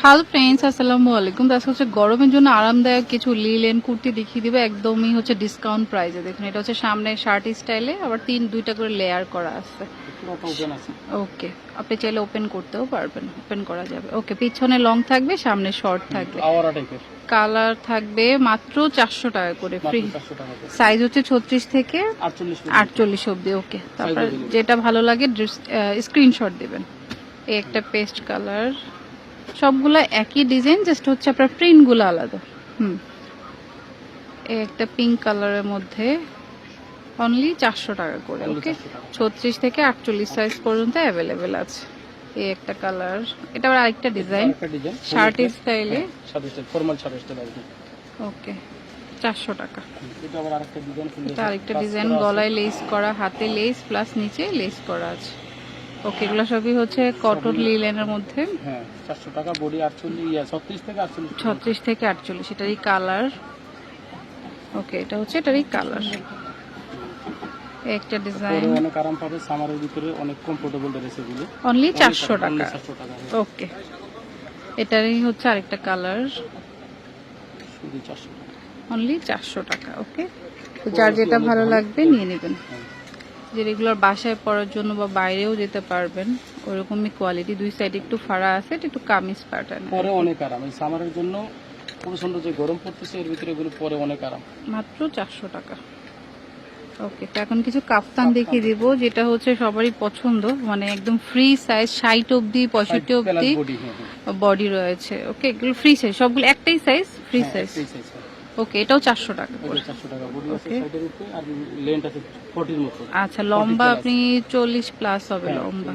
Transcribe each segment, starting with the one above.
Hello friends, আসসালামু আলাইকুম। আজকে হচ্ছে গরমের জন্য আরামদায়ক কিছু লিলেন কুর্তি দেখিয়ে দিবে, একদমই হচ্ছে ডিসকাউন্ট প্রাইসে। দেখুন, এটা হচ্ছে সামনে শার্ট স্টাইলে, আবার দুইটা করে লেয়ার করা আছে। ওকে, আপনি চাইলে ওপেন করতেও পারবেন, ওপেন করা যাবে। ওকে, পিছনে লং থাকবে, সামনে শর্ট থাকবে। কালার থাকবে মাত্র 400 টাকা করে, ফ্রি। সাইজ হচ্ছে 36 থেকে 48 অব্দি। ওকে, তারপর যেটা ভালো লাগে স্ক্রিনশট দিবেন। এই একটা পেস্ট কালার, সবগুলো একই ডিজাইন, জাস্ট হচ্ছে আপনার প্রিন্টগুলো আলাদা। এই একটা পিঙ্ক কালারের মধ্যে অনলি 400 টাকা করে। ওকে, 36 থেকে 48 সাইজ পর্যন্ত অ্যাভেলেবেল আছে। এই একটা কালার, এটা আবার আরেকটা ডিজাইন, শার্ট স্টাইলে, ফর্মাল শার্ট স্টাইল। ওকে, 400 টাকা। এটা আরেকটা ডিজাইন, গলায় লেস করা, হাতে লেস প্লাস নিচে লেস করা আছে। ওকে, এগুলো সবই হচ্ছে কটন লিলেনের মধ্যে। হ্যাঁ, 400 টাকা বডি, 36 থেকে 48। 36 থেকে 48, এটারই কালার। ওকে, এটা হচ্ছে এটারই কালার। একটা ডিজাইন, অনেক আরাম পাবে, সামারের ভিতরে অনেক কমফোর্টেবল ড্রেস এগুলো। অনলি 400 টাকা। ওকে, এটারই হচ্ছে আরেকটা কালার, শুধু 400 টাকা, অনলি 400 টাকা। ওকে, তো যার যেটা ভালো লাগবে নিয়ে নেবেন। যে রেগুলার বাসায় পরার জন্য বা বাইরেও যেতে পারবেন, ওরকমই কোয়ালিটি। দুই সাইডে একটু ফাড়া আছে, এটা একটু কামিজ প্যাটার্ন। পরে অনেক আরাম, এই সামারের জন্য প্রচন্ড যে গরম পড়তেছে, এর ভিতরে এগুলো পরে অনেক আরাম। মাত্র 400 টাকা। ওকে, তো এখন কিছু কাফতান দেখিয়ে দিব, যেটা হচ্ছে সবারই পছন্দ, মানে একদম ফ্রি সাইজ, 60 অব্দি 65 অব্দি বডি রয়েছে। ওকে, এগুলো ফ্রি সাইজ, সবগুলো একটাই সাইজ, ফ্রি সাইজ। ওকে, এটাও 400 টাকা করে। 400 টাকা বডি আছে, সাইডের উপরে আর লেন্থ আছে 40 মতো। আচ্ছা, লম্বা আপনি 40 প্লাস হবে লম্বা।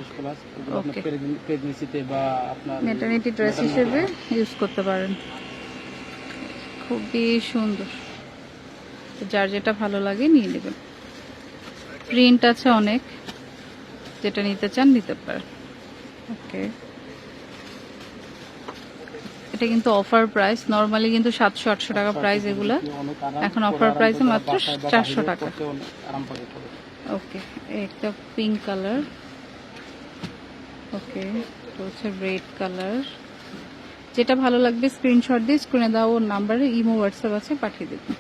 ওকে, প্রেগন্যান্সিতে বা আপনার ম্যাটারনিটি ড্রেস হিসেবে ইউজ করতে পারেন। খুবই সুন্দর, যার যেটা ভালো লাগে নিয়ে নেবেন। প্রিন্ট আছে অনেক, যেটা নিতে চান নিতে পারেন। ওকে, এটা কিন্তু অফার প্রাইস, নরমালি কিন্তু 700-800 টাকা প্রাইস এগুলা, এখন অফার প্রাইসে মাত্র 400 টাকা। ওকে, একটা পিঙ্ক কালার। ওকে, তো হচ্ছে রেড কালার। যেটা ভালো লাগবে স্ক্রিনশট দিয়ে স্ক্রিনে দেওয়া ওর নাম্বারে ইমো হোয়াটসঅ্যাপ আছে, পাঠিয়ে দেবেন।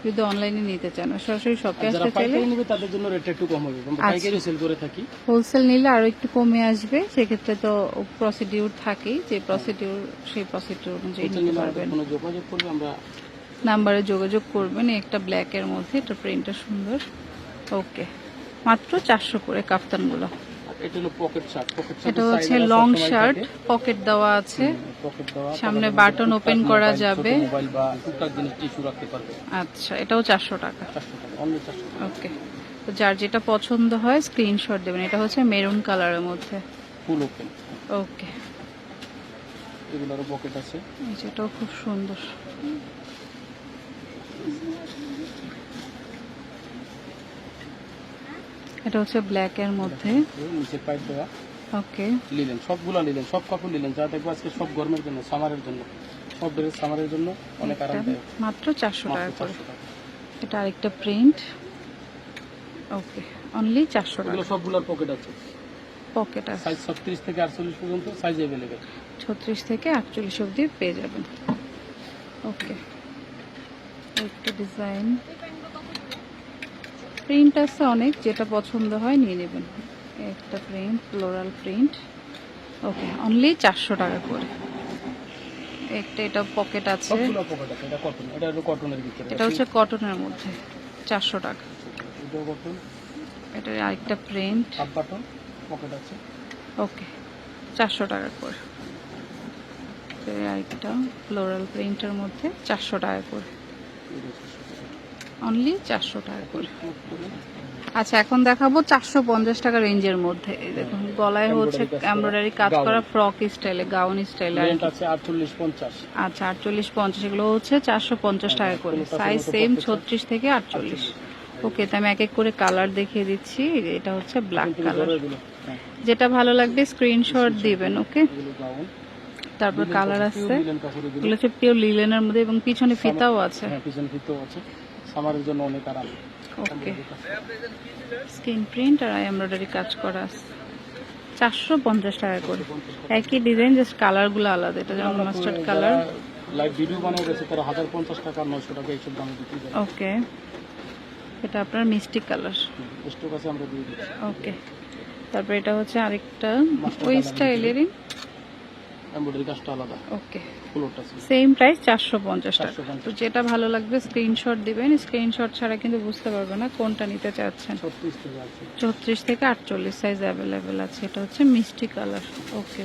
যদি অনলাইনে নিতে চান, সরাসরি শপে আসতে চাইলে তাদের জন্য রেট একটু কম হবে, পাইকারি সেল করে থাকি। হোলসেল নিলে আরো একটু কমে আসবে, সেক্ষেত্রে তো প্রসিডিউর থাকেই, যে প্রসিডিউর সেই প্রসিডিউর অনুযায়ী নিতে পারবেন। যোগাযোগ করবে, আমরা নাম্বারে যোগাযোগ করবেন। একটা ব্ল্যাক এর মধ্যে, এটা প্রিন্টটা সুন্দর। ওকে, মাত্র 400 করে কাফতানগুলো। এটা হচ্ছে লং শার্ট, পকেট দেওয়া আছে, সামনে বাটন ওপেন করা যাবে। আচ্ছা, এটাও 400 টাকা। ওকে, তো যার যেটা পছন্দ হয় স্ক্রিনশট দেবেন। এটা হচ্ছে মেরুন কালারের মধ্যে, ফুল ওপেন। ওকে, এগুলোরও পকেট আছে, এটাও খুব সুন্দর। এটা হচ্ছে ব্ল্যাক এর মধ্যে, নিচে পাইপ দেওয়া। ওকে, লিলেন, সবগুলো লিলেন, সব কাপড় লিলেন, যা দেখবো আজকে সব গরমের জন্য, সামারের জন্য, সব ড্রেস সামারের জন্য অনেক আরামদায়ক। মাত্র 400 টাকা করে। এটা আরেকটা প্রিন্ট। ওকে, অনলি 400 টাকা। এগুলো সবগুলোর পকেট আছে, পকেট আছে, সাইজ 36 থেকে 48 পর্যন্ত সাইজ अवेलेबल। 36 থেকে 48 অবধি পেয়ে যাবেন। ওকে, একটা ডিজাইন, প্রিন্ট আছে অনেক, যেটা পছন্দ হয় নিয়ে নেবেন। একটা প্রিন্ট, ফ্লোরাল প্রিন্ট। ওকে, অনলি 400 টাকা করে। একটা এটা পকেট আছে, সবগুলো পকেট আছে। এটা কটন, এটা হলো কটনের ভিতরে, এটা হচ্ছে কটনের মধ্যে, 400 টাকা। এটা কটন, এটা আরেকটা প্রিন্ট, হাফ বাটন, পকেট আছে। ওকে, 400 টাকা করে। আরেকটা ফ্লোরাল প্রিন্টের মধ্যে 400 টাকা করে, অনলি 400 টাকা করে। আচ্ছা, এখন দেখাবো 450 টাকা রেঞ্জের মধ্যে। দেখুন, গলায় হচ্ছে এমব্রয়ডারি কাজ করা, ফ্রক স্টাইলে, গাউন স্টাইলে। আছে 48-50। আচ্ছা, 48-50, এগুলো হচ্ছে 450 টাকা করে। সাইজ সেম, 36 থেকে 48। ওকে, তো আমি এক এক করে কালার দেখিয়ে দিচ্ছি। এটা হচ্ছে ব্ল্যাক কালার, যেটা ভালো লাগবে স্ক্রিনশট দিবেন। ওকে, তারপর কালার আছে, এগুলো হচ্ছে পিওর লিলেনের মধ্যে, এবং পিছনে ফিতাও আছে। পিছনে ফিতাও আছে, সামারের জন্য অনেক আরাম। ওকে, স্ক্রিন প্রিন্ট আর এমব্রয়ডারি কাজ করা আছে। 450 টাকা করে। একই ডিজাইন, জাস্ট কালারগুলো আলাদা। এটা যেমন মাস্টার্ড কালার। লাইভ ভিডিও বানিয়ে গেছে তারা 1050 টাকা 900 টাকা এইসব দামে বিক্রি করে। ওকে, এটা আপনার মিষ্টি কালার। স্টক আছে আমরা দিয়ে দিচ্ছি। ওকে, তারপর এটা হচ্ছে আরেকটা Master ওই colour স্টাইলেরই। এমব্রয়ডারি কাজটা আলাদা, ওকে, ফুলটা আছে। সেম প্রাইস 450 টাকা। 450 তো যেটা ভালো লাগবে স্ক্রিনশট দিবেন, স্ক্রিনশট ছাড়া কিন্তু বুঝতে পারবে না কোনটা নিতে চাচ্ছেন। 36 থেকে আছে। 34 থেকে 48 সাইজ অ্যাভেলেবেল আছে। এটা হচ্ছে মিষ্টি কালার। ওকে,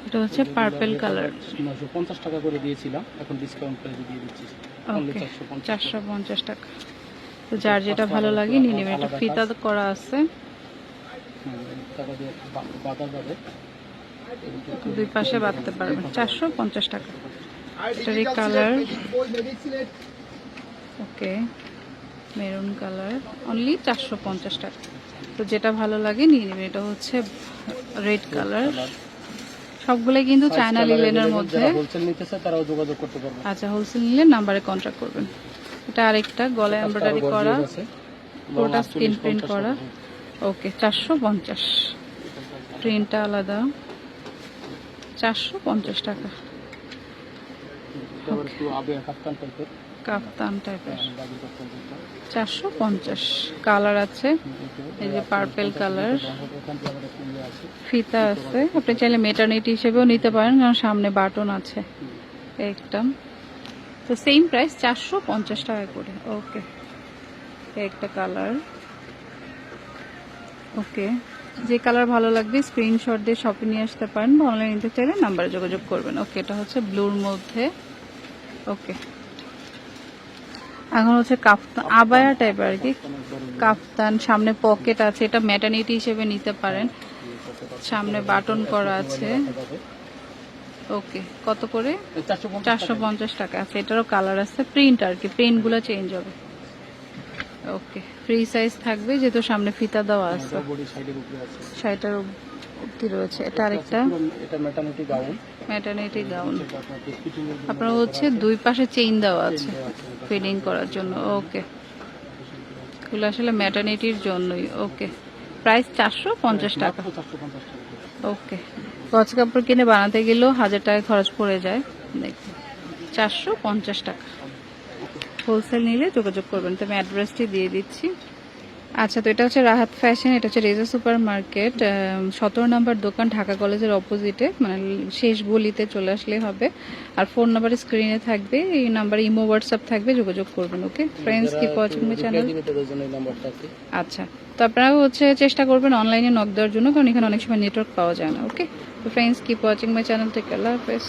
এটা হচ্ছে পার্পল কালার। 950 টাকা করে দিয়েছিলাম, এখন ডিসকাউন্ট প্রাইসে দিয়ে দিচ্ছি অনলি ওকে, 450। 450 টাকা। তো যার যেটা ভালো লাগে নিয়ে নেবেন। এটা ফিতা করা আছে, টাকা দিয়ে বাঁধা যাবে, দুই পাশে বাঁধতে পারবেন। 450 টাকা। এটারই কালার। ওকে, মেরুন কালার, অনলি 450 টাকা। তো যেটা ভালো লাগে নিয়ে নেবেন। এটা হচ্ছে রেড কালার। সবগুলাই কিন্তু চায়না লিলেনের মধ্যে। যারা হোলসেল নিতে চায় তারাও যোগাযোগ করতে পারবে। আচ্ছা, হোলসেল নিলে নাম্বারে কন্ট্যাক্ট করবেন। এটা আরেকটা গলায় এমব্রয়ডারি করা, পুরোটা স্ক্রিন প্রিন্ট করা। ওকে, 450। প্রিন্টটা আলাদা, 450 টাকা। আবার একটু আবে কাফতান টাইপের, কাফতান টাইপের, দাবি কাফতান টাইপের। 450। কালার আছে, এই যে পার্পল কালার। ওখান থেকে আবার একটু ইয়ে আছে। ফিতা আছে, আপনি চাইলে মেটার্নিটি হিসেবেও নিতে পারেন, কারণ সামনে বাটন আছে একটা। তো সেম প্রাইস 450 টাকা করে। ওকে, একটা কালার। ওকে, যে কালার ভালো লাগবে স্ক্রিনশট দিয়ে শপে নিয়ে আসতে পারেন, বা অনলাইন নিতে চাইলে নাম্বারে যোগাযোগ করবেন। ওকে, এটা হচ্ছে ব্লুর মধ্যে। ওকে, এখন হচ্ছে কাফতান, আবায়া টাইপের আর কি। কাফতান, সামনে পকেট আছে, এটা ম্যাটার্নিটি হিসেবে নিতে পারেন। সামনে বাটন করা আছে। ওকে, কত করে? 450 টাকা আছে। এটারও কালার আছে, প্রিন্ট আর কি, প্রিন্টগুলো চেঞ্জ হবে। ওকে, ফ্রি সাইজ থাকবে যেহেতু সামনে ফিতা দেওয়া আছে। বডি সাইডের উপরে আছে, শাড়িটার অবধি রয়েছে। এটা আরেকটা এটা ম্যাটারনিটি গাউন। Maternity gown. এটা আপনার ফিটিং এর জন্য আপনার হচ্ছে দুই পাশে চেইন দেওয়া আছে ফিডিং করার জন্য। ওকে, এগুলো আসলে ম্যাটার্নিটির জন্যই। ওকে, প্রাইস 450 টাকা। 450 টাকা। ওকে, গজ কাপড় কিনে বানাতে গেলেও 1000 টাকা খরচ পড়ে যায়। দেখুন, 450 টাকা। হোলসেল নিলে যোগাযোগ করবেন। তো আমি অ্যাড্রেসটি দিয়ে দিচ্ছি। আচ্ছা, তো এটা হচ্ছে রাহাত ফ্যাশন। এটা হচ্ছে রেজা সুপার মার্কেট, 17 নম্বর দোকান, ঢাকা কলেজের অপোজিটে, মানে শেষ গলিতে চলে আসলে হবে। আর ফোন নাম্বার স্ক্রিনে থাকবে, এই নাম্বারে ইমো হোয়াটসঅ্যাপ থাকবে, যোগাযোগ করবেন। Okay friends, keep watching my channel. আচ্ছা, তো আপনারা হচ্ছে চেষ্টা করবেন অনলাইনে নক দেওয়ার জন্য, কারণ এখানে অনেক সময় নেটওয়ার্ক পাওয়া যায় না। ওকে, তো friends, keep watching my channel. Take care, আল্লাহ হাফেজ।